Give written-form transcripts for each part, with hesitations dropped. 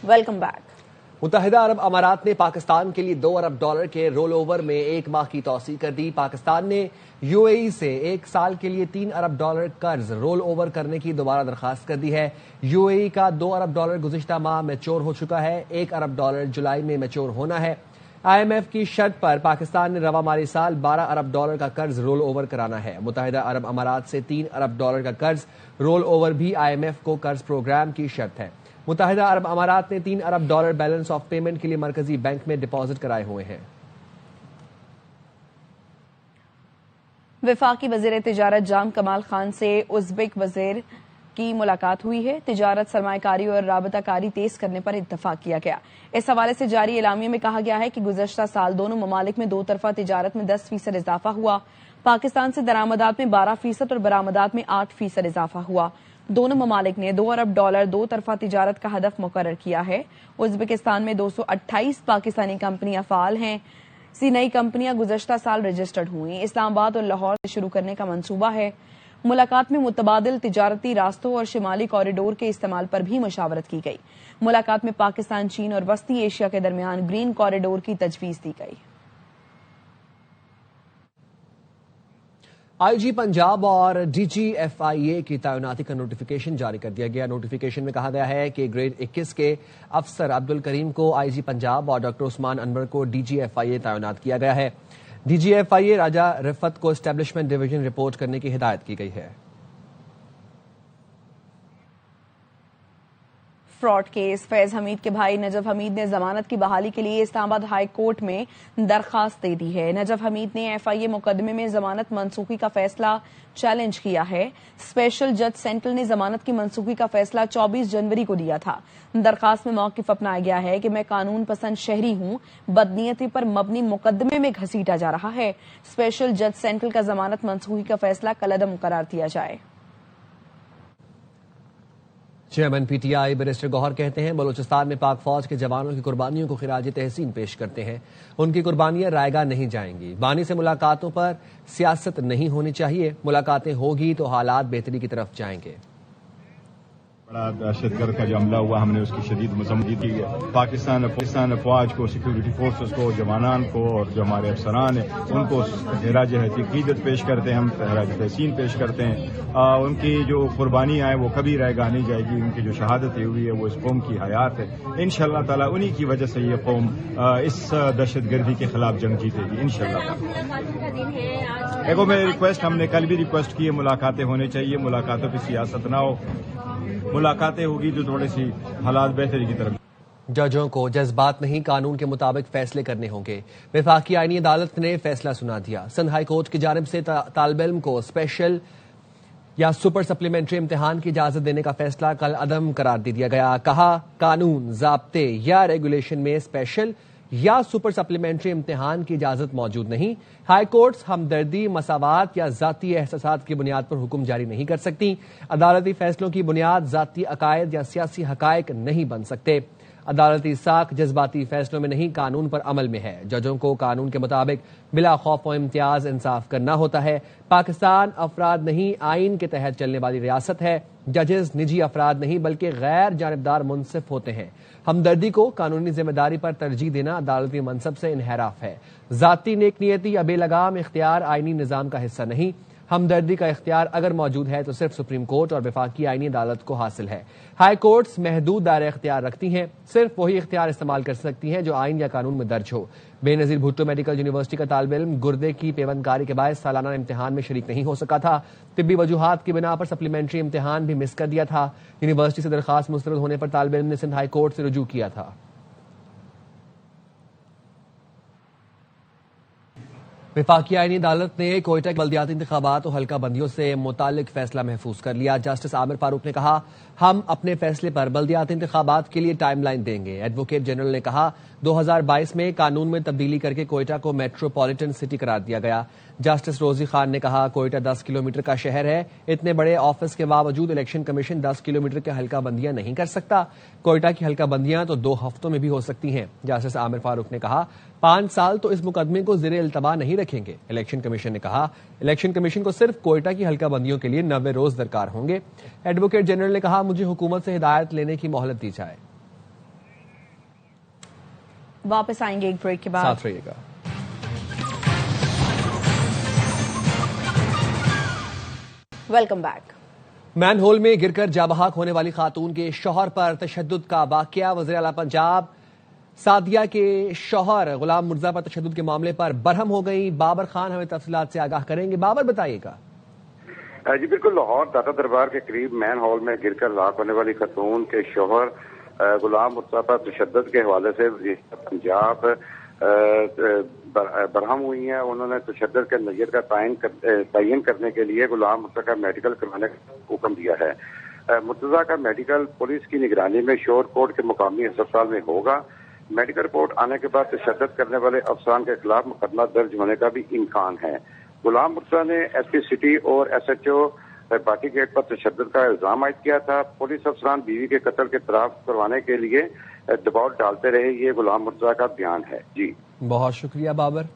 Welcome back. متحدہ عرب امارات نے پاکستان کے لیے $2 ارب کے رول اوور میں 1 ماہ کی توسیع کر دی۔ پاکستان نے یو اے ای سے 1 سال کے لیے $3 ارب قرض رول اوور کرنے کی دوبارہ درخواست کر دی ہے۔ یو اے ای کا $2 ارب گزشتہ ماہ میچور ہو چکا ہے، $1 ارب جولائی میں میچور ہونا ہے۔ آئی ایم ایف کی شرط پر پاکستان نے رواں مالی سال $12 ارب کا قرض رول اوور کرانا ہے۔ متحدہ عرب امارات سے $3 ارب کا قرض رول اوور بھی آئی ایم ایف کو قرض پروگرام کی شرط ہے۔ متحدہ عرب امارات نے $3 ارب بیلنس آف پیمنٹ کے لیے مرکزی بینک میں ڈپازٹ کرائے ہوئے ہیں۔ وفاقی وزیر تجارت جام کمال خان سے ازبک وزیر کی ملاقات ہوئی ہے۔ تجارت، سرمایہ کاری اور رابطہ کاری تیز کرنے پر اتفاق کیا گیا۔ اس حوالے سے جاری اعلامیے میں کہا گیا ہے کہ گزشتہ سال دونوں ممالک میں 2 طرفہ تجارت میں 10% اضافہ ہوا۔ پاکستان سے درآمدات میں 12% اور برآمدات میں 8% اضافہ ہوا۔ دونوں ممالک نے $2 ارب 2 طرفہ تجارت کا ہدف مقرر کیا ہے۔ ازبکستان میں 228 پاکستانی کمپنیاں فعال ہیں۔ نئی کمپنیاں گزشتہ سال رجسٹرڈ ہوئیں۔ اسلام آباد اور لاہور سے شروع کرنے کا منصوبہ ہے۔ ملاقات میں متبادل تجارتی راستوں اور شمالی کوریڈور کے استعمال پر بھی مشاورت کی گئی۔ ملاقات میں پاکستان، چین اور وسطی ایشیا کے درمیان گرین کوریڈور کی تجویز دی گئی۔ آئی جی پنجاب اور ڈی جی ایف آئی اے کی تعیناتی کا نوٹیفیکیشن جاری کر دیا گیا۔ نوٹیفیکیشن میں کہا گیا ہے کہ گریڈ 21 کے افسر عبدالکریم کو آئی جی پنجاب اور ڈاکٹر عثمان انور کو ڈی جی ایف آئی اے تعینات کیا گیا ہے۔ ڈی جی ایف آئی اے راجہ رفت کو اسٹیبلشمنٹ ڈویژن رپورٹ کرنے کی ہدایت کی گئی ہے۔ فراڈ کیس فیض حمید کے بھائی نجف حمید نے ضمانت کی بحالی کے لیے اسلام آباد ہائی کورٹ میں درخواست دے دی ہے۔ نجف حمید نے ایف آئی اے مقدمے میں ضمانت منسوخی کا فیصلہ چیلنج کیا ہے۔ اسپیشل جج سینٹرل نے ضمانت کی منسوخی کا فیصلہ 24 جنوری کو دیا تھا۔ درخواست میں موقف اپنایا گیا ہے کہ میں قانون پسند شہری ہوں، بدنیتی پر مبنی مقدمے میں گھسیٹا جا رہا ہے۔ اسپیشل جج سینٹرل کا ضمانت منسوخی کا فیصلہ کالعدم قرار دیا جائے۔ Chairman P T I barrister Gohar کہتے ہیں بلوچستان میں پاک فوج کے جوانوں کی قربانیوں کو خراج تحسین پیش کرتے ہیں۔ ان کی قربانیاں رائے گاہ نہیں جائیں گی۔ بانی سے ملاقاتوں پر سیاست نہیں ہونی چاہیے۔ ملاقاتیں ہوگی تو حالات بہتری کی طرف جائیں گے۔ بڑا دہشت گرد کا جو حملہ ہوا، ہم نے اس کی شدید مذمت کی ہے۔ پاکستان فوج کو، سیکورٹی فورسز کو، جوانان کو اور جو ہمارے افسران ہیں ان کو خراج عقیدت پیش کرتے ہیں، ہم خراج تحسین پیش کرتے ہیں۔ ان کی جو قربانیاں ہیں وہ کبھی رائے گاہ نہیں جائے گی۔ ان کی جو شہادت ہوئی ہے وہ اس قوم کی حیات ہے۔ انشاءاللہ تعالیٰ انہی کی وجہ سے یہ قوم اس دہشت گردی کے خلاف جنگ جیتے گی انشاءاللہ تعالیٰ۔ ایک میں ریکویسٹ، ہم نے کل بھی ریکویسٹ کی ہے، ملاقاتیں ہونے چاہیے، ملاقاتوں پہ سیاست نہ ہو۔ ملاقاتیں ہوگی تو تھوڑی سی حالات بہتری کی طرف۔ ججوں کو جذبات نہیں، قانون کے مطابق فیصلے کرنے ہوں گے۔ وفاقی آئینی عدالت نے فیصلہ سنا دیا۔ سندھ ہائی کورٹ کی جانب سے طالب علم کو اسپیشل یا سپر سپلیمنٹری امتحان کی اجازت دینے کا فیصلہ کل عدم قرار دے دیا گیا۔ کہا قانون، ضابطے یا ریگولیشن میں اسپیشل یا سپر سپلیمنٹری امتحان کی اجازت موجود نہیں۔ ہائی کورٹس ہمدردی، مساوات یا ذاتی احساسات کی بنیاد پر حکم جاری نہیں کر سکتی۔ عدالتی فیصلوں کی بنیاد ذاتی عقائد یا سیاسی حقائق نہیں بن سکتے۔ عدالتی ساکھ جذباتی فیصلوں میں نہیں، قانون پر عمل میں ہے۔ ججوں کو قانون کے مطابق بلا خوف و امتیاز انصاف کرنا ہوتا ہے۔ پاکستان افراد نہیں، آئین کے تحت چلنے والی ریاست ہے۔ ججز نجی افراد نہیں بلکہ غیر جانبدار منصف ہوتے ہیں۔ ہمدردی کو قانونی ذمہ داری پر ترجیح دینا عدالتی منصب سے انحراف ہے۔ ذاتی نیک نیتی یا بے لگام اختیار آئینی نظام کا حصہ نہیں۔ ہمدردی کا اختیار اگر موجود ہے تو صرف سپریم کورٹ اور وفاقی آئینی عدالت کو حاصل ہے۔ ہائی کورٹس محدود دائرہ اختیار رکھتی ہیں، صرف وہی اختیار استعمال کر سکتی ہیں جو آئین یا قانون میں درج ہو۔ بے نظیر بھٹو میڈیکل یونیورسٹی کا طالب علم گردے کی پیوند کاری کے باعث سالانہ امتحان میں شریک نہیں ہو سکا تھا۔ طبی وجوہات کی بنا پر سپلیمنٹری امتحان بھی مس کر دیا تھا۔ یونیورسٹی سے درخواست مسترد ہونے پر طالب علم نے سندھ ہائی کورٹ سے رجوع کیا تھا۔ وفاقی آئینی عدالت نے کوئٹہ کے بلدیاتی انتخابات اور حلقہ بندیوں سے متعلق فیصلہ محفوظ کر لیا۔ جسٹس عامر فاروق نے کہا ہم اپنے فیصلے پر بلدیاتی انتخابات کے لیے ٹائم لائن دیں گے۔ ایڈوکیٹ جنرل نے کہا 2022 میں قانون میں تبدیلی کر کے کوئٹہ کو میٹروپولیٹن سٹی قرار دیا گیا۔ جسٹس روزی خان نے کہا کوئٹہ 10 کلومیٹر کا شہر ہے، اتنے بڑے آفس کے باوجود الیکشن کمیشن 10 کلومیٹر کے حلقہ بندیاں نہیں کر سکتا۔ کوئٹہ کی حلقہ بندیاں تو 2 ہفتوں میں بھی ہو سکتی ہیں۔ جسٹس عامر فاروق نے کہا 5 سال تو اس مقدمے کو زیر التوا نہیں رکھیں گے۔ الیکشن کمیشن نے کہا الیکشن کمیشن کو صرف کوئٹہ کی حلقہ بندیوں کے لیے 90 روز درکار ہوں گے۔ ایڈوکیٹ جنرل نے کہا مجھے حکومت سے ہدایت لینے کی مہلت دی جائے۔ वापस आएंगे एक ब्रेक के बाद। साथ रहिएगा। Welcome back. मैन होल में गिरकर जाबहाक होने वाली खातून के शौहर पर तशद्दुद का वाकया। वज़ीर आला पंजाब सादिया के शौहर गुलाम मुर्तज़ा पर तशद्दुद के मामले पर बरहम हो गई। बाबर खान हमें तफसीलात से आगाह करेंगे। बाबर, बताइएगा। जी बिल्कुल, लाहौर दाता दरबार के करीब मैन हॉल में गिरकर लाक होने वाली खातून के शौहर गुलाम मुर्तज़ा पर तशद्दुद के हवाले से पंजाब बरहम हुई हैं। उन्होंने तशद्दुद के नज़ीर का तयन करने के लिए गुलाम मुर्तज़ा का मेडिकल करवाने का हुक्म दिया है। मुर्तज़ा का मेडिकल पुलिस की निगरानी में शोर कोट के मुकामी अस्पताल में होगा। मेडिकल रिपोर्ट आने के बाद तशद्दुद करने वाले अफसरान के खिलाफ मुकदमा दर्ज होने का भी इम्कान है। गुलाम मुर्तज़ा ने एसपी सिटी और SHO पार्टी गेट पर तशद्दुद का इल्जाम आयद किया था। पुलिस अफसरान बीवी के कत्ल के तराफ करवाने के लिए दबाव डालते रहे, ये गुलाम मुर्तज़ा का बयान है। जी बहुत शुक्रिया बाबर।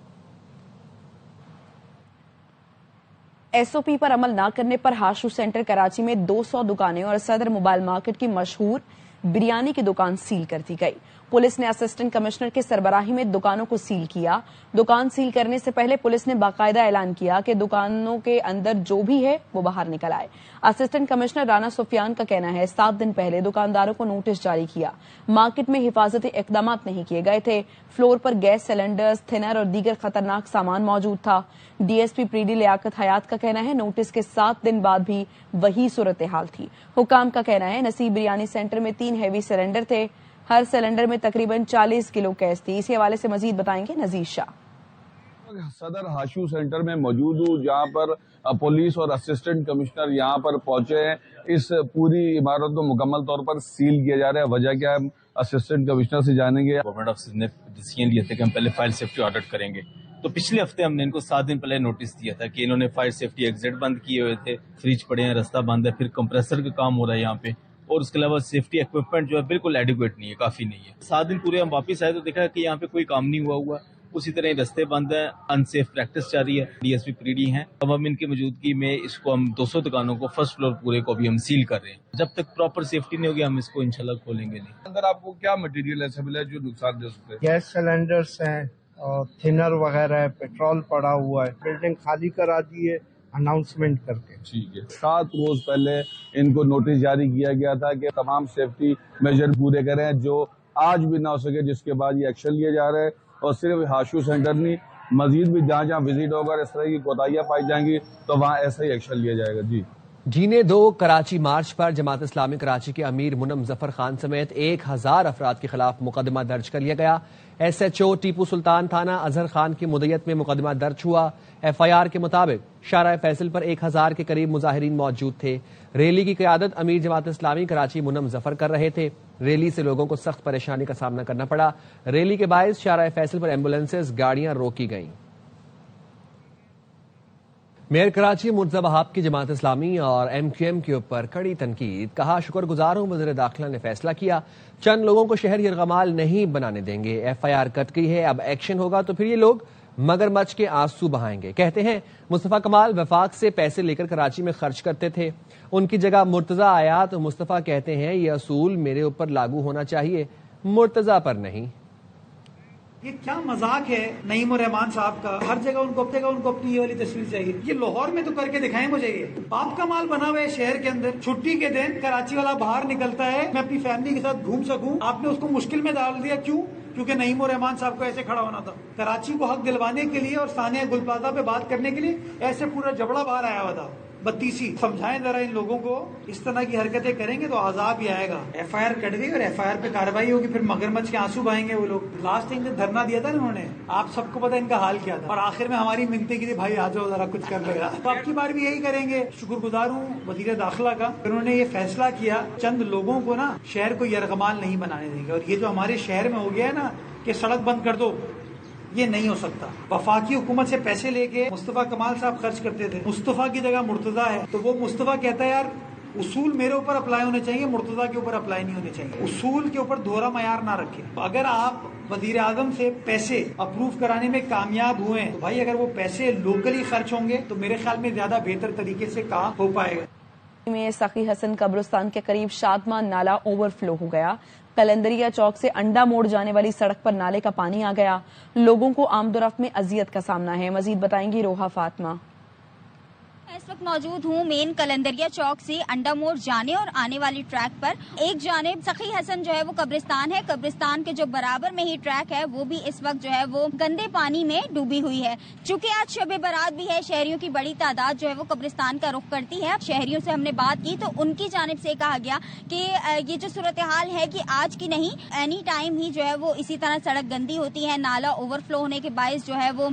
SOP पर अमल न करने पर हाशू सेंटर कराची में 200 दुकानें और सदर मोबाइल मार्केट की मशहूर बिरयानी की दुकान सील कर दी गई। पुलिस ने असिस्टेंट कमिश्नर की सरबराही में दुकानों को सील किया। दुकान सील करने से पहले पुलिस ने बाकायदा ऐलान किया कि दुकानों के अंदर जो भी है वो बाहर निकल आए। असिस्टेंट कमिश्नर राना सुफियान का कहना है 7 दिन पहले दुकानदारों को नोटिस जारी किया। मार्केट में हिफाजती इकदाम नहीं किए गए थे। फ्लोर पर गैस सिलेंडर्स, थिनर और दीगर खतरनाक सामान मौजूद था। DSP प्रीडी लियाकत हयात का कहना है नोटिस के 7 दिन बाद भी वही सूरत हाल थी। हुकाम का कहना है नसीब बिरयानी सेंटर में 3 हैवी सिलेंडर थे। हर सिलेंडर में तकरीबन 40 किलो गैस थी। इसी हवाले से मजीद बताएंगे नजीर शाह। सदर हाशू सेंटर में मौजूद हूँ, जहाँ पर पुलिस और असिस्टेंट कमिश्नर यहाँ पर पहुंचे हैं। इस पूरी इमारत को मुकम्मल तौर पर सील किया जा रहा है। वजह क्या है, असिस्टेंट कमिश्नर से जानेंगे। गवर्नमेंट ऑफिसर ने डिसीजन लिया था कि हम पहले फायर सेफ्टी ऑडिट करेंगे, तो पिछले हफ्ते हमने इनको 7 दिन पहले नोटिस दिया था कि इन्होंने फायर सेफ्टी एग्जिट बंद किए हुए थे, फ्रिज पड़े हैं, रास्ता बंद है, फिर कंप्रेसर का काम हो रहा है यहाँ पे, और उसके अलावा सेफ्टी इक्विपमेंट जो है बिल्कुल एडिक्वेट नहीं है, काफी नहीं है। 7 दिन पूरे हम वापस आए तो देखा कि यहाँ पे कोई काम नहीं हुआ। उसी तरह रास्ते बंद है, अनसेफ प्रैक्टिस जारी है। DSP प्रीडी हैं। अब हम इनकी मौजूदगी में इसको हम 200 दुकानों को फर्स्ट फ्लोर पूरे को भी हम सील कर रहे हैं। जब तक प्रॉपर सेफ्टी नहीं होगी हम इसको इंशाल्लाह खोलेंगे नहीं। अंदर आपको क्या मटेरियल ऐसा मिला है जो नुकसान दे सकते हैं? गैस सिलेंडर्स हैं और थिनर वगैरह है, पेट्रोल पड़ा हुआ है। बिल्डिंग खाली करा दी है अनाउंसमेंट करके। ठीक है। 7 रोज पहले इनको नोटिस जारी किया गया था कि तमाम सेफ्टी मेजर पूरे करें, जो आज भी ना हो सके, जिसके बाद ये एक्शन लिया जा रहा है। और सिर्फ हाशू सेंटर नहीं, मजीद भी जहाँ जहाँ विजिट होगा इस तरह की कोताहियां पाई जाएंगी तो वहाँ ऐसा ही एक्शन लिया जाएगा। जी जीने दो कराची मार्च पर जमात इस्लामी कराची के अमीर मुनम जफर खान समेत 1000 अफराद के खिलाफ मुकदमा दर्ज कर लिया गया। SHO टीपू सुल्तान थाना अजहर खान की मुद्दत में मुकदमा दर्ज हुआ। FIR के मुताबिक शारा फैसल पर 1000 के करीब मुजाहिरीन मौजूद थे। रैली की क़यादत अमीर जमात इस्लामी कराची मुनम जफर कर रहे थे। रैली से लोगों को सख्त परेशानी का सामना करना पड़ा। रैली के बायस शारा फैसल पर एम्बुलेंसेज, गाड़ियां रोकी गईं। मेयर कराची मुर्तज़ा वहाब की जमात इस्लामी और MQM के ऊपर कड़ी तनकीद। कहा शुक्रगुजार हूं वज़ीर दाखिला ने फैसला किया, चंद लोगों को शहर यरगमाल नहीं बनाने देंगे। FIR कट गई है, अब एक्शन होगा तो फिर ये लोग मगरमच्छ के आंसू बहाएंगे। कहते हैं मुस्तफ़ा कमाल वफाक से पैसे लेकर कराची में खर्च करते थे, उनकी जगह मुर्तज़ा आया तो मुस्तफ़ा कहते हैं ये असूल मेरे ऊपर लागू होना चाहिए, मुर्तज़ा पर नहीं। ये क्या मजाक है नईम और रहमान साहब का। हर जगह उनको अपनी ये वाली तस्वीर चाहिए। ये लाहौर में तो करके दिखाएं मुझे। ये बाप का माल बना हुआ है शहर के अंदर। छुट्टी के दिन कराची वाला बाहर निकलता है, मैं अपनी फैमिली के साथ घूम सकूं। आपने उसको मुश्किल में डाल दिया। क्यों? क्योंकि नईम और रहमान साहब को ऐसे खड़ा होना था। कराची को हक दिलवाने के लिए और सानिया गुल प्लाजा पे बात करने के लिए ऐसे पूरा जबड़ा बाहर आया हुआ था। बत्तीसी समझाएं जरा इन लोगों को। इस तरह की हरकतें करेंगे तो अजाब ही आएगा। FIR कट गई और FIR पे कार्रवाई होगी, फिर मगरमच्छ के आंसू बहाएंगे वो लोग। लास्ट टाइम जब धरना दिया था उन्होंने, आप सबको पता इनका हाल क्या था। और आखिर में हमारी मिन्नतें की थी, भाई आ जाओ जरा कुछ कर लेगा। तो आपकी बार भी यही करेंगे। शुक्रगुजार हूँ वज़ीर दाखिला का, उन्होंने ये फैसला किया चंद लोगों को ना शहर को यरगमाल नहीं बनाने देंगे। और ये जो हमारे शहर में हो गया है ना कि सड़क बंद कर दो, ये नहीं हो सकता। वफाकी हुकूमत से पैसे लेके मुस्तफा कमाल साहब खर्च करते थे। मुस्तफा की जगह मुर्तजा है तो वो मुस्तफा कहता है यार उसूल मेरे ऊपर अप्लाई होने चाहिए, मुर्तजा के ऊपर अप्लाई नहीं होने चाहिए। उसूल के ऊपर दोहरा मयार ना रखें। तो अगर आप वजीर आजम से पैसे अप्रूव कराने में कामयाब हुए तो भाई अगर वो पैसे लोकली खर्च होंगे तो मेरे ख्याल में ज्यादा बेहतर तरीके से काम हो पाएगा। में सखी हसन कब्रिस्तान के करीब शादमान नाला ओवरफ्लो हो गया। कलंदरिया चौक से अंडा मोड़ जाने वाली सड़क पर नाले का पानी आ गया। लोगों को आमदोरफ्त में अजियत का सामना है। मजीद बताएंगी रोहा फातिमा। इस वक्त मौजूद हूँ मेन कलंदरिया चौक से अंडा मोड़ जाने और आने वाली ट्रैक पर। एक जानिब सखी हसन जो है वो कब्रिस्तान है, कब्रिस्तान के जो बराबर में ही ट्रैक है वो भी इस वक्त जो है वो गंदे पानी में डूबी हुई है। चूंकि आज शब बारात भी है, शहरियों की बड़ी तादाद जो है वो कब्रिस्तान का रुख करती है। शहरियों से हमने बात की तो उनकी जानिब से कहा गया कि ये जो सूरत हाल है कि आज की नहीं, एनी टाइम ही जो है वो इसी तरह सड़क गंदी होती है। नाला ओवरफ्लो होने के बायस जो है वो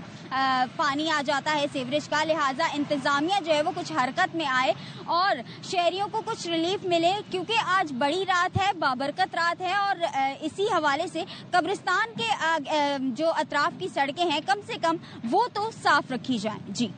पानी आ जाता है सीवरेज का। लिहाजा इंतजामिया जो है वो कुछ हरकत में आए और शहरियों को कुछ रिलीफ मिले, क्योंकि आज बड़ी रात है, बाबरकत रात है और इसी हवाले से कब्रिस्तान के जो अतराफ की सड़कें हैं कम से कम वो तो साफ रखी जाएं। जी।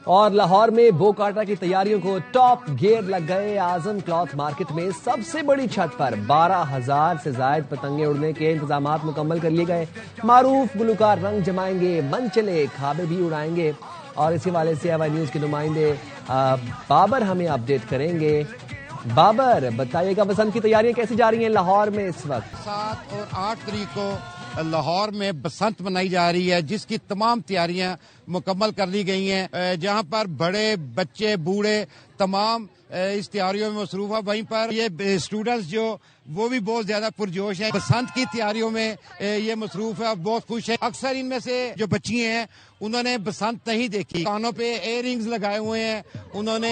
और लाहौर में बोकाटा की तैयारियों को टॉप गियर लग गए। आजम क्लॉथ मार्केट में सबसे बड़ी छत पर 12,000 से ज्यादा पतंगे उड़ने के इंतजाम मुकम्मल कर लिए गए। मारूफ गुलकार रंग जमाएंगे, मनचले खाबे भी उड़ाएंगे। और इसी वाले से AY न्यूज के नुमाइंदे बाबर हमें अपडेट करेंगे। बाबर, बताइएगा बसंत की तैयारियां कैसी जा रही हैं लाहौर में इस वक्त? 7 और 8 तारीख को लाहौर में बसंत मनाई जा रही है, जिसकी तमाम तैयारियां मुकम्मल कर ली गई हैं, जहां पर बड़े बच्चे बूढ़े तमाम इस तैयारियों में मसरूफ है। वहीं पर ये स्टूडेंट्स जो वो भी बहुत ज्यादा पुरजोश हैं, बसंत की तैयारियों में ये मसरूफ है और बहुत खुश है। अक्सर इनमें से जो बच्ची हैं उन्होंने बसंत नहीं देखी, कानों पे इयररिंग्स लगाए हुए हैं, उन्होंने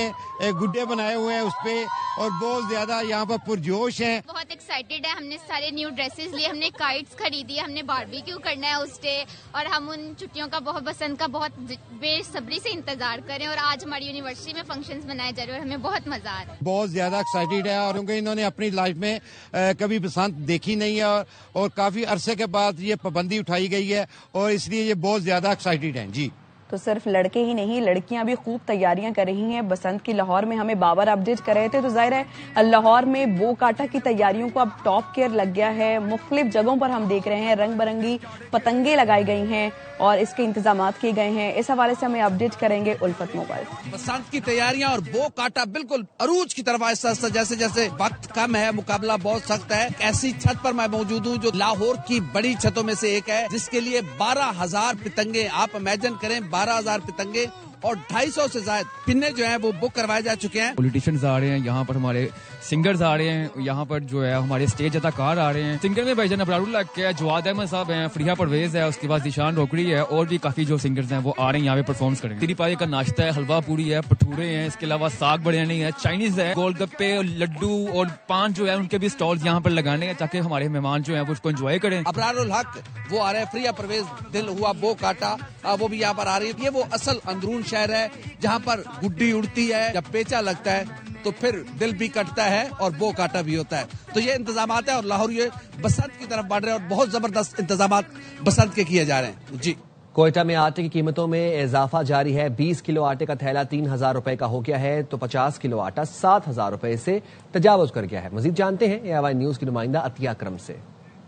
गुड्डे बनाए हुए हैं उस पे और बहुत ज्यादा यहाँ पर पुरजोश हैं। बहुत एक्साइटेड है, हमने सारे न्यू ड्रेसेस लिए, हमने काइट्स खरीदी, हमने बारबेक्यू करना है उस डे और हम उन छुट्टियों का बसंत का बहुत बेसब्री से इंतजार करें। और आज हमारी यूनिवर्सिटी में फंक्शंस मनाए जा रहे हैं और हमें बहुत मजा आ रहा है। बहुत ज्यादा एक्साइटेड है और क्योंकि इन्होंने अपनी लाइफ में कभी बसंत देखी नहीं है और काफी अरसे के बाद ये पाबंदी उठाई गई है और इसलिए ये बहुत ज्यादा एक्साइटेड हैं। जी। तो सिर्फ लड़के ही नहीं, लड़कियां भी खूब तैयारियां कर रही हैं बसंत की। लाहौर में हमें बाबर अपडेट कर रहे थे, तो जाहिर है लाहौर में बोकाटा की तैयारियों को अब टॉप गियर लग गया है। मुख्तलिफ जगहों पर हम देख रहे हैं रंग बिरंगी पतंगे लगाई गई हैं और इसके इंतजाम किए गए हैं। इस हवाले से हमें अपडेट करेंगे उल्फत मोबाइल। बसंत की तैयारियां और बोकाटा बिल्कुल अरूज की तरफ आहिस्ता जैसे जैसे वक्त कम है, मुकाबला बहुत सख्त है। ऐसी छत पर मैं मौजूद हूँ जो लाहौर की बड़ी छतों में से एक है, जिसके लिए 12,000 पतंगे, आप इमेजिन करें 12,000 पतंगे और 250 से ज्यादा पिन्ने जो हैं वो बुक करवाए जा चुके हैं। पॉलिटिशियंस आ रहे हैं यहाँ पर, हमारे सिंगर्स आ रहे हैं यहाँ पर, जो है हमारे स्टेज अदाकार आ रहे हैं। सिंगर में भाईजान अबरारुल्लाह के, जवाद अहमद साहब हैं, फरिया परवेज है, उसके बाद दिशान रोकड़ी है और भी काफी जो सिंगर्स हैं वो आ रहे हैं यहाँ पे परफॉर्म करेंगे। तिरी पाई का नाश्ता है, हलवा पूरी है, भटूरे हैं, इसके अलावा साग बिरयानी है, चाइनीज है, गोलगप्पे, लड्डू और पान जो है उनके भी स्टॉल्स यहाँ पर लगाने हैं ताकि हमारे मेहमान जो है वो उसको एंजॉय करें। अबरारुल हक वो आ रहे हैं, फरिया परवेज दिल हुआ बोकाटा वो भी यहाँ पर आ रही है। ये वो असल अंदरून शहर है जहाँ पर गुड्डी उड़ती है, जब पेचा लगता है तो फिर दिल भी कटता है और बोकाटा भी होता है। तो ये इंतजामात है और लाहौर ये बसंत की तरफ बढ़ रहे हैं और बहुत जबरदस्त इंतजामात बसंत के किए जा रहे हैं। जी। कोयटा में आटे की कीमतों में इजाफा जारी है। 20 किलो आटे का थैला 3,000 रुपए का हो गया है तो 50 किलो आटा 7,000 रुपए से तजावुज कर गया है। मजीद जानते हैं AY न्यूज की नुमाइंदा अतिया अकरम से।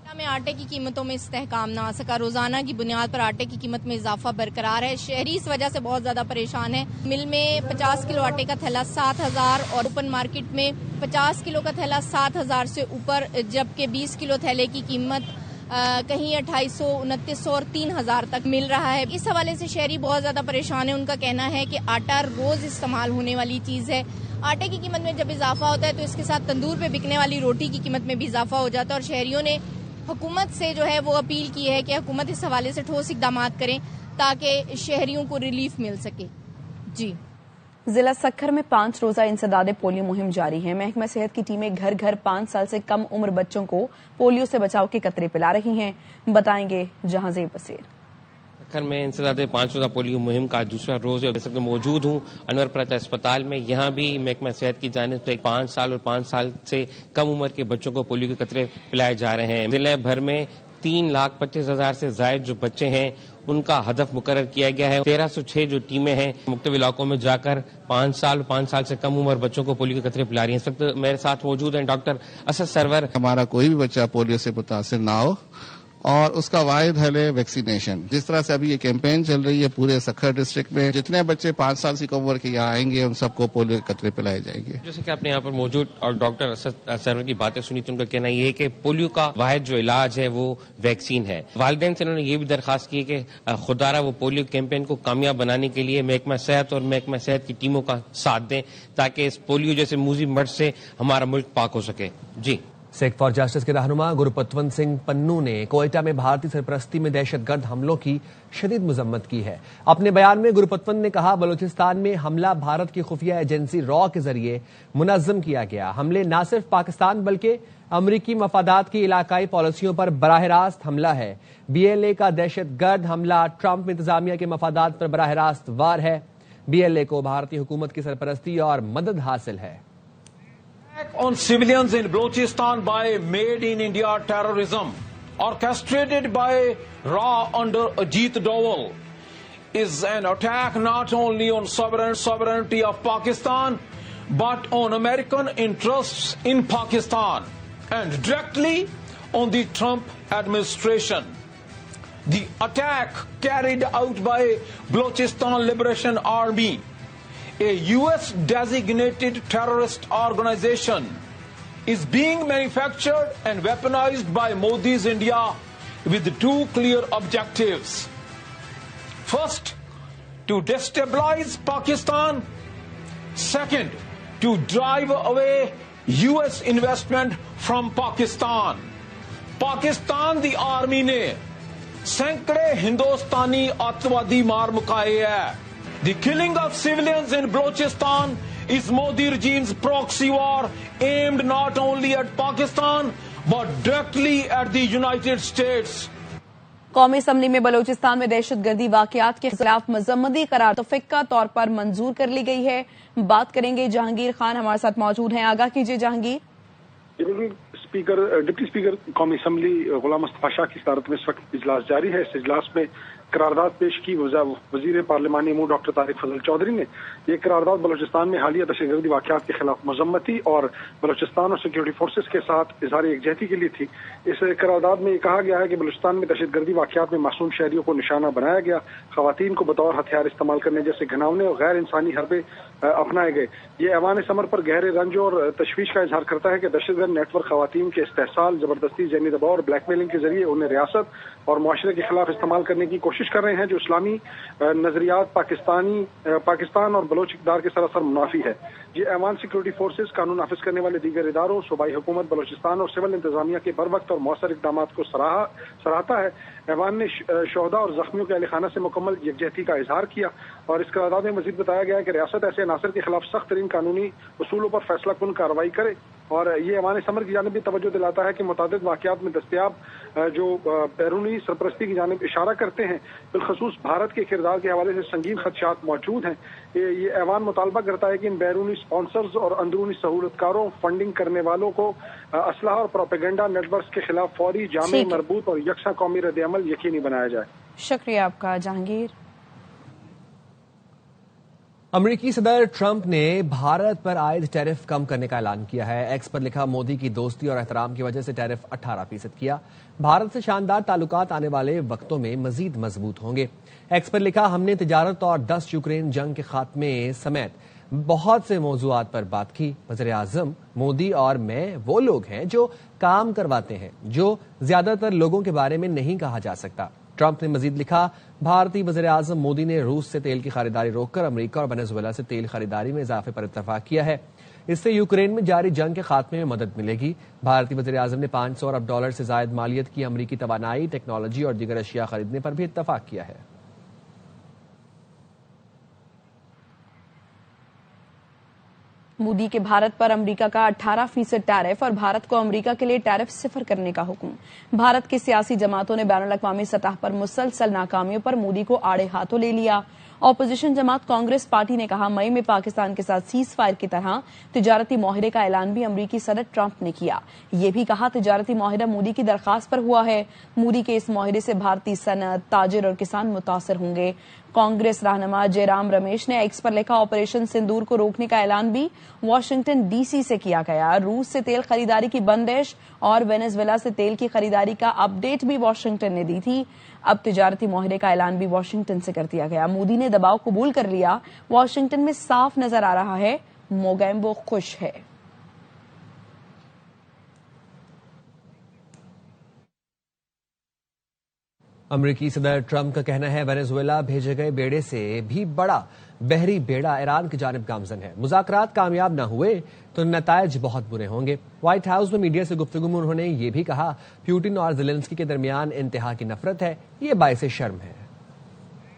में आटे की कीमतों में इस्तेहकाम ना आ सका, रोजाना की बुनियाद पर आटे की कीमत में इजाफा बरकरार है। शहरी इस वजह से बहुत ज्यादा परेशान है। मिल में 50 किलो आटे का थैला 7,000 और ओपन मार्केट में 50 किलो का थैला 7,000 से ऊपर, जबकि 20 किलो थैले की कीमत कहीं 2,800, 2,900 और 3,000 तक मिल रहा है। इस हवाले से शहरी बहुत ज्यादा परेशान है। उनका कहना है कि आटा रोज इस्तेमाल होने वाली चीज है। आटे की कीमत में जब इजाफा होता है तो इसके साथ तंदूर पे बिकने वाली रोटी की कीमत में भी इजाफा हो जाता है और शहरियों ने हुकूमत से जो है वो अपील की है कि हुकूमत इस हवाले से ठोस इक़दाम करें ताकि शहरियों को रिलीफ मिल सके। जी। जिला सक्खर में 5 रोजा इंसदाद पोलियो मुहिम जारी है। महकमा सेहत की टीमें घर घर 5 साल से कम उम्र बच्चों को पोलियो से बचाव के कतरे पिला रही हैं। बताएंगे जहांजेब बसीर। सक्खर में इंसदाद 5 रोजा पोलियो मुहिम का दूसरा रोज है। मौजूद हूँ अनवर प्राचा अस्पताल में। यहाँ भी महकमा सेहत की जानिब से 5 साल और 5 साल से कम उम्र के बच्चों को पोलियो के कतरे पिलाए जा रहे हैं। जिले भर में 3,25,000 से ज्यादा जो बच्चे हैं उनका हदफ मुकर्रर किया गया है। 1306 जो टीमें हैं मुख्तलिफ इलाकों में जाकर 5 साल से कम उम्र बच्चों को पोलियो के कतरे पिला रही हैं। इस वक्त मेरे साथ मौजूद हैं डॉक्टर असद सरवर। हमारा कोई भी बच्चा पोलियो से मुतासिर ना हो اور اس کا واحد حل ہے ویکسینیشن. جس طرح سے ابھی یہ کیمپین چل رہی ہے پورے سکھر ڈسٹرکٹ میں، جتنے بچے 5 سال سے کم عمر کے یہاں آئیں گے ان سب کو پولیو کے قطرے پلائے جائیں گے. جیسے کہ آپ نے یہاں پر موجود اور ڈاکٹر اسد سرور کی باتیں سنی تو ان کا کہنا یہ ہے کہ پولیو کا واحد جو علاج ہے وہ ویکسین ہے. والدین سے انہوں نے یہ بھی درخواست کی کہ خدارہ وہ پولیو کیمپین کو کامیاب بنانے کے لیے محکمہ صحت اور محکمہ صحت کی ٹیموں کا ساتھ دیں تاکہ اس پولیو جیسے موذی مرض سے ہمارا ملک پاک ہو سکے. جی. سکھ فار جسٹس کے رہنما گروپتون سنگھ پنو نے کوئٹہ میں بھارتی سرپرستی میں دہشت گرد حملوں کی شدید مذمت کی ہے. اپنے بیان میں گروپتون نے کہا بلوچستان میں حملہ بھارت کی خفیہ ایجنسی را کے ذریعے منظم کیا گیا. حملے نہ صرف پاکستان بلکہ امریکی مفادات کی علاقائی پالیسیوں پر براہ راست حملہ ہے. BLA کا دہشت گرد حملہ ٹرمپ انتظامیہ کے مفادات پر براہ راست وار ہے. BLA کو بھارتی حکومت کی سرپرستی اور مدد حاصل ہے. On civilians in Balochistan by Made in India terrorism orchestrated by RA under Ajit Doval is an attack not only on sovereignty of Pakistan but on American interests in Pakistan and directly on the Trump administration. The attack carried out by Balochistan Liberation Army, a US designated terrorist organization, is being manufactured and weaponized by Modi's India with two clear objectives. First, to destabilize Pakistan. Second, to drive away US investment from Pakistan. Pakistan the army نے سینکڑے ہندوستانی آتنوادی مار مکائے ہے. The killing of civilians in Balochistan is Modi regime's proxy war aimed not only at Pakistan but directly at the United States. قومی assembly میں بلوچستان میں دہشت گردی واقعات کے خلاف مذمتی قرار تو فقہ طور پر منظور کر لی گئی ہے. بات کریں گے جہانگیر خان ہمارے ساتھ موجود ہیں. آگاہ کیجیے جہانگیر. ڈپٹی اسپیکر قومی اسمبلی غلام مصطفیٰ شاہ کی صدارت میں اس وقت اجلاس جاری ہے. اس اجلاس میں قرارداد پیش کی وزیر پارلیمانی امور ڈاکٹر طارق فضل چودھری نے. یہ قرارداد بلوچستان میں حالیہ دہشت گردی واقعات کے خلاف مذمتی اور بلوچستان اور سیکورٹی فورسز کے ساتھ اظہار یکجہتی کے لیے تھی. اس قرارداد میں یہ کہا گیا ہے کہ بلوچستان میں دہشت گردی واقعات میں معصوم شہریوں کو نشانہ بنایا گیا, خواتین کو بطور ہتھیار استعمال کرنے جیسے گھناونے اور غیر انسانی حربے اپنائے گئے. یہ ایوان ثمر پر گہرے رنج اور تشویش کا اظہار کرتا ہے کہ دہشت گرد نیٹ ورک خواتین کے استحصال, زبردستی, ذہنی دباؤ اور بلیک میلنگ کے ذریعے انہیں ریاست اور معاشرے کے خلاف استعمال کرنے کی کوشش کر رہے ہیں, جو اسلامی نظریات پاکستان اور بلوچ اقدار کے سراسر منافی ہے. یہ ایوان سیکورٹی فورسز, قانون نافذ کرنے والے دیگر اداروں, صوبائی حکومت بلوچستان اور سول انتظامیہ کے بر وقت اور مؤثر اقدامات کو سراہتا ہے. ایوان نے شہداء اور زخمیوں کے اہل خانہ سے مکمل یکجہتی کا اظہار کیا اور اس قرارداد میں مزید بتایا گیا ہے کہ ریاست ایسے عناصر کے خلاف سخت ترین قانونی اصولوں پر فیصلہ کن کارروائی کرے. اور یہ ایوان ثمر کی جانب بھی توجہ دلاتا ہے کہ متعدد واقعات میں دستیاب جو بیرونی سرپرستی کی جانب اشارہ کرتے ہیں, بالخصوص بھارت کے کردار کے حوالے سے سنگین خدشات موجود ہیں. یہ ایوان مطالبہ کرتا ہے کہ ان بیرونی اسپانسرز اور اندرونی سہولت کاروں, فنڈنگ کرنے والوں کو اسلحہ اور پروپیگنڈا نیٹ ورکس کے خلاف فوری, جامع, مربوط اور یکساں قومی رد عمل یقینی بنایا جائے. شکریہ آپ کا جہانگیر. امریکی صدر ٹرمپ نے بھارت پر عائد ٹیرف کم کرنے کا اعلان کیا ہے. ایکس پر لکھا, مودی کی دوستی اور احترام کی وجہ سے ٹیرف 18% کیا. بھارت سے شاندار تعلقات آنے والے وقتوں میں مزید مضبوط ہوں گے. ایکس پر لکھا, ہم نے تجارت اور 10 یوکرین جنگ کے خاتمے سمیت بہت سے موضوعات پر بات کی. وزیر اعظم مودی اور میں وہ لوگ ہیں جو کام کرواتے ہیں, جو زیادہ تر لوگوں کے بارے میں نہیں کہا جا سکتا. ٹرمپ نے مزید لکھا, بھارتی وزیر اعظم مودی نے روس سے تیل کی خریداری روک کر امریکہ اور وینزویلا سے تیل خریداری میں اضافے پر اتفاق کیا ہے. اس سے یوکرین میں جاری جنگ کے خاتمے میں مدد ملے گی. بھارتی وزیر اعظم نے $500 ارب سے زائد مالیت کی امریکی توانائی, ٹیکنالوجی اور دیگر اشیاء خریدنے پر بھی اتفاق کیا ہے. مودی کے بھارت پر امریکہ کا 18% ٹیرف اور بھارت کو امریکہ کے لیے ٹیرف 0 کرنے کا حکم. بھارت کی سیاسی جماعتوں نے بین الاقوامی سطح پر مسلسل ناکامیوں پر مودی کو آڑے ہاتھوں لے لیا अपोजिशन जमात कांग्रेस पार्टी ने कहा मई में पाकिस्तान के साथ सीज फायर की तरह तिजारती माहिरे का ऐलान भी अमरीकी सदर ट्रंप ने किया। ये भी कहा तिजारती माहिरा मोदी की दरखास्त पर हुआ है। मोदी के इस माहिरे से भारतीय सनअत, ताजिर और किसान मुतासर होंगे। कांग्रेस रहनुमा जयराम रमेश ने एक्स पर लिखा ऑपरेशन सिंदूर को रोकने का ऐलान भी वाशिंगटन डीसी से किया गया। रूस से तेल खरीदारी की बंदिश और वेनेजुएला से तेल की खरीदारी का अपडेट भी वाशिंगटन ने दी थी। अब तिजारती माहिरे का ऐलान भी वाशिंगटन से कर दिया गया। मोदी ने दबाव कबूल कर लिया। वाशिंगटन में साफ नजर आ रहा है मोगेम्बो खुश है। अमरीकी सदर ट्रंप का कहना है वेनेजुएला भेजे गए बेड़े से भी बड़ा बहरी बेड़ा ईरान की जानिब गामजन है। मुज़ाकरात कामयाब न हुए तो नतायज बहुत बुरे होंगे। व्हाइट हाउस में मीडिया से गुफ्तगू में उन्होंने ये भी कहा पुतिन और ज़ेलेंस्की के दरमियान इंतहा की नफरत है, ये बाइसे शर्म है।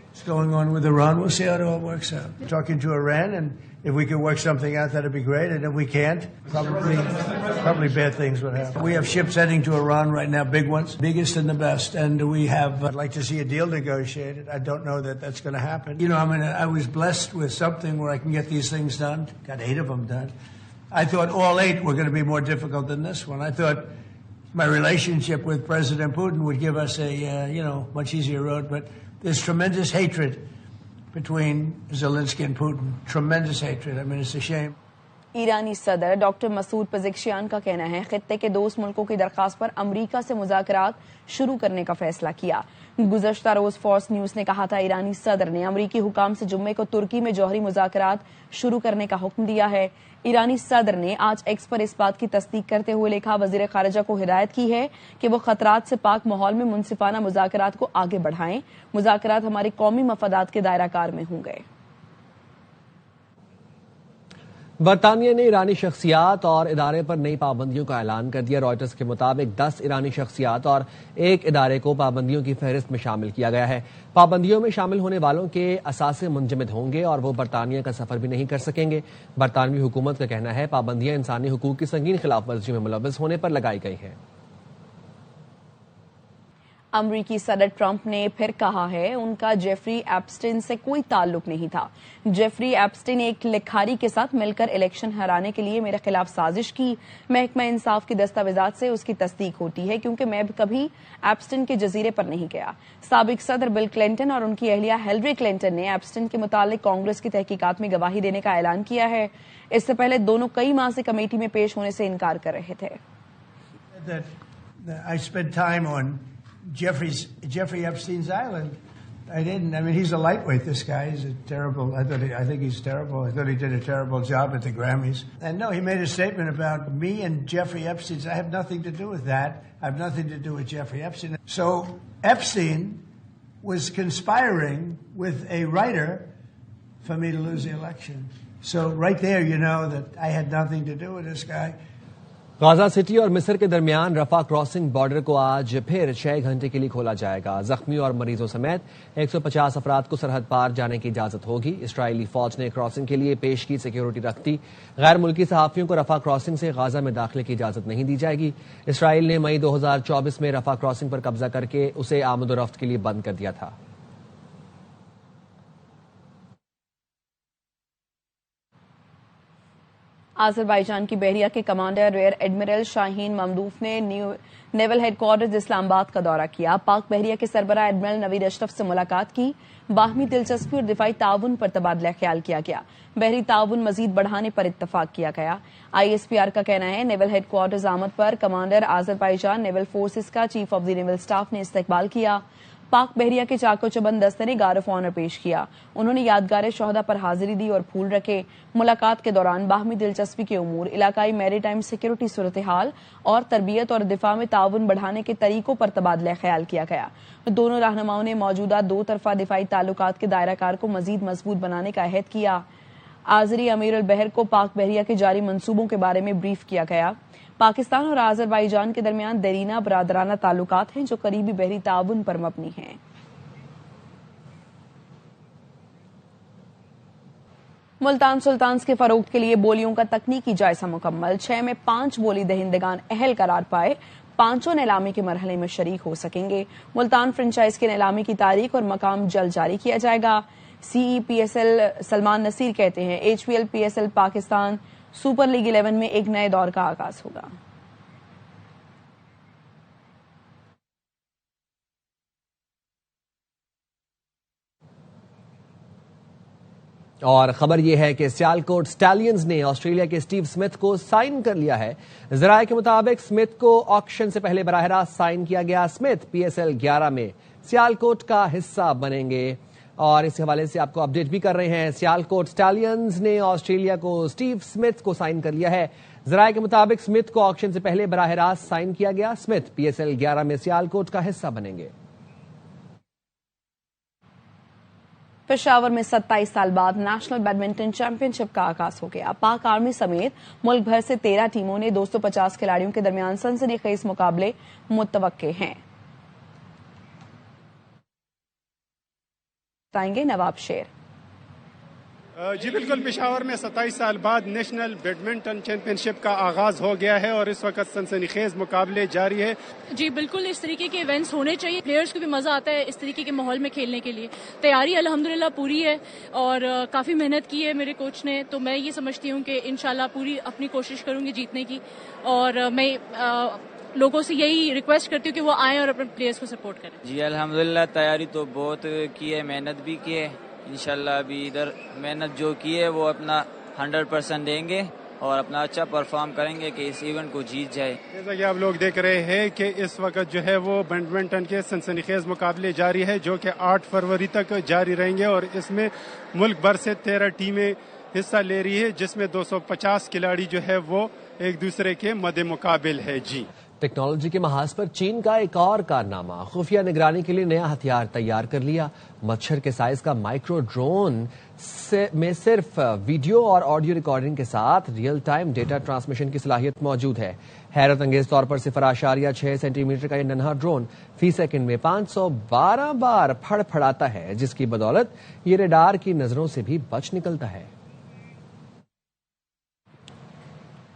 What's going on with Iran? We'll see how it all works out. Talking to Iran, and if we could work something out, that'd be great. And if we can't, probably bad things would happen. We have ships heading to Iran right now, big ones, biggest and the best. And we have, I'd like to see a deal negotiated. I don't know that that's going to happen. You know, I mean, I was blessed with something where I can get these things done. Got 8 of them done. I thought all 8 were going to be more difficult than this one. I thought my relationship with President Putin would give us a, much easier road, but there's tremendous hatred between Zelensky and Putin. Tremendous hatred. I mean, it's a shame. ईरानी सदर doctor Masood पज़ेश्कियान का कहना है खित्ते के दोस्त मुल्कों की दरखास्त पर अमरीका से मुज़ाकरात शुरू करने का फैसला किया। गुज़श्ता रोज फॉक्स न्यूज ने कहा था ईरानी सदर ने अमरीकी हुकाम से जुम्मे को तुर्की में जौहरी मुज़ाकरात शुरू करने का हुक्म दिया है। ईरानी सदर ने आज एक्स पर इस बात की तस्दीक करते हुए लिखा वज़ीर ख़ारिजा को हिदायत की है कि वो खतरात से पाक माहौल में मुनसिफाना मुज़ाकरात को आगे बढ़ाएं। मुज़ाकरात हमारे कौमी मफादात के दायरा कार में होंगे। बरतानिया ने ईरानी शख्सियात और इदारे पर नई पाबंदियों का ऐलान कर दिया। रॉयटर्स के मुताबिक 10 ईरानी शख्सियात और एक इदारे को पाबंदियों की फहरिस्त में शामिल किया गया है। पाबंदियों में शामिल होने वालों के असासे मुंजमद होंगे और वो बरतानिया का सफर भी नहीं कर सकेंगे। बरतानवी हुकूमत का कहना है पाबंदियां इंसानी हुकूक की संगीन खिलाफ वर्जी में मुलव्वस होने पर लगाई गई हैं। अमरीकी सदर ट्रंप ने फिर कहा है उनका जेफरी एप्स्टीन से कोई ताल्लुक नहीं था। जेफरी एप्स्टीन एक लिखारी के साथ मिलकर इलेक्शन हराने के लिए मेरे खिलाफ साजिश की। महकमा इंसाफ की दस्तावेजात से उसकी तस्दीक होती है क्योंकि मैं कभी एप्स्टीन के जजीरे पर नहीं गया। साबिक सदर बिल क्लिंटन और उनकी अहलिया हिलरी क्लिंटन ने एप्स्टीन के मुतालिक कांग्रेस की तहकीकात में गवाही देने का ऐलान किया है। इससे पहले दोनों कई माह से कमेटी में पेश होने से इनकार कर रहे थे। Jeffrey Epstein's island. I didn't. I mean, he's a lightweight, this guy. He's a terrible, I think he's terrible. I thought he did a terrible job at the Grammys. And no, he made a statement about me and Jeffrey Epstein. I have nothing to do with that. I have nothing to do with Jeffrey Epstein. So Epstein was conspiring with a writer for me to lose the election. So right there, you know that I had nothing to do with this guy. Gaza city और मिस्र के दरमियान रफा crossing border को आज फिर 6 घंटे के लिए खोला जाएगा। जख्मी और मरीजों समेत 150 अफराद को सरहद पार जाने की इजाजत होगी। इस्राइली फौज ने क्रॉसिंग के लिए पेश की सिक्योरिटी रखती। गैर मुल्की सहाफियों को रफा क्रॉसिंग से गाजा में दाखिले की इजाजत नहीं दी जाएगी। इसराइल ने मई 2024 में रफा क्रॉसिंग पर कब्जा करके उसे आमदोरफ्त के लिए बंद कर दिया था। आज़रबाईजान की बहरिया के कमांडर रियर एडमिरल शाहीन ममदूफ ने नेवल हेडक्वार्टर्स इस्लामाबाद का दौरा किया। पाक बहरिया के सरबराह एडमिरल नवीद अशरफ से मुलाकात की। बाहमी दिलचस्पी और दिफाई ताउन पर तबादला ख्याल किया गया। बहरी ताउन मजीद बढ़ाने पर इत्तफाक किया गया। ISPR का कहना है नेवल हेडक्वार्टर्स आमद पर कमांडर आज़रबाईजान नेवल फोर्सेस का chief of the naval staff ने इस्तकबाल किया। पाक बहरिया के चाको चबंद दस्ते ने गार्ड ऑफ ऑनर पेश किया। उन्होंने यादगार शोहदा पर हाजिरी दी और फूल रखे। मुलाकात के दौरान बाहमी दिलचस्पी के उमूर, इलाकाई मैरीटाइम सिक्योरिटी सूरत हाल और तरबियत और दिफा में ताउन बढ़ाने के तरीकों पर तबादला ख्याल किया गया। दोनों रहनुमाओं ने मौजूदा 2 तरफा दिफाई ताल्लुकात के दायरा कार को मजीद मजबूत बनाने का अहद किया। आज़री अमीर अल बहर को पाक बहरिया के जारी मंसूबों के बारे में ब्रीफ किया गया। पाकिस्तान और आज़रबाईजान के दरमियान देरीना बरादराना ताल्लुकात हैं जो करीबी बहरी ताउन पर मबनी हैं। मुल्तान सुल्तान्स के फरोख्त के लिए बोलियों का तकनीकी जायजा मुकम्मल। 6 में 5 बोली दहिंदगान अहल करार पाए। 5 नीलामी के मरहले में शरीक हो सकेंगे। मुल्तान फ्रेंचाइज के नीलामी की तारीख और मकाम जल्द जारी किया जाएगा। CEPSL سلمان نصیر کہتے ہیں HPL PSL Pakistan super league 11 میں ایک نئے دور کا آغاز ہوگا۔ اور خبر یہ ہے کہ سیالکوٹ سٹیلینز نے آسٹریلیا کے اسٹیو سمتھ کو سائن کر لیا ہے۔ ذرائع کے مطابق سمتھ کو آکشن سے پہلے براہ راست سائن کیا گیا۔ سمتھ PSL 11 میں سیالکوٹ کا حصہ بنیں گے اور اس حوالے سے آپ کو اپڈیٹ بھی کر رہے ہیں۔ سیالکوٹ سٹیلینز نے آسٹریلیا کو اسٹیو سمتھ کو سائن کر لیا ہے۔ ذرائع کے مطابق سمتھ کو آکشن سے پہلے براہ راست سائن کیا گیا۔ سمتھ PSL 11 میں سیالکوٹ کا حصہ بنیں گے۔ پشاور میں 27 سال بعد نیشنل بیڈمنٹن چیمپئن شپ کا آغاز ہو گیا۔ پاک آرمی سمیت ملک بھر سے 13 ٹیموں نے 250 کھلاڑیوں کے درمیان سنسنی خیز مقابلے متوقع ہیں۔ بتائیں گے نواب شیر۔ جی بالکل، پشاور میں 27 سال بعد نیشنل بیڈمنٹن چیمپئن شپ کا آغاز ہو گیا ہے اور اس وقت سنسنی خیز مقابلے جاری ہے۔ جی بالکل، اس طریقے کے ایونٹس ہونے چاہیے، پلیئرز کو بھی مزہ آتا ہے اس طریقے کے ماحول میں کھیلنے کے لیے۔ تیاری الحمدللہ پوری ہے اور کافی محنت کی ہے میرے کوچ نے، تو میں یہ سمجھتی ہوں کہ انشاءاللہ پوری اپنی کوشش کروں گی جیتنے کی، اور میں لوگوں سے یہی ریکویسٹ کرتی ہوں کہ وہ آئیں اور اپنے پلیئرز کو سپورٹ کریں۔ جی الحمدللہ تیاری تو بہت کی ہے، محنت بھی کی ہے، انشاءاللہ ابھی ادھر محنت جو کی ہے وہ اپنا 100% دیں گے اور اپنا اچھا پرفارم کریں گے کہ اس ایونٹ کو جیت جائے۔ جیسا کہ آپ لوگ دیکھ رہے ہیں کہ اس وقت جو ہے وہ بیڈمنٹن کے سنسنی خیز مقابلے جاری ہے جو کہ 8 فروری تک جاری رہیں گے اور اس میں ملک بھر سے 13 ٹیمیں حصہ لے رہی ہے جس میں 250 کھلاڑی جو ہے وہ ایک دوسرے کے مد مقابل ہے۔ جی ٹیکنالوجی کے محاذ پر چین کا ایک اور کارنامہ، خفیہ نگرانی کے لیے نیا ہتھیار تیار کر لیا۔ مچھر کے سائز کا مائکرو ڈرون میں صرف ویڈیو اور آڈیو ریکارڈنگ کے ساتھ ریئل ٹائم ڈیٹا ٹرانسمیشن کی صلاحیت موجود ہے۔ حیرت انگیز طور پر 0.6 سینٹی میٹر کا یہ ننھا ڈرون فی سیکنڈ میں 512 بار پھڑ پھڑاتا ہے، جس کی بدولت یہ ریڈار کی نظروں سے بھی بچ نکلتا ہے۔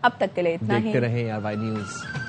اب تک کے لیے اتنا ہی، دیکھتے رہیں RY نیوز۔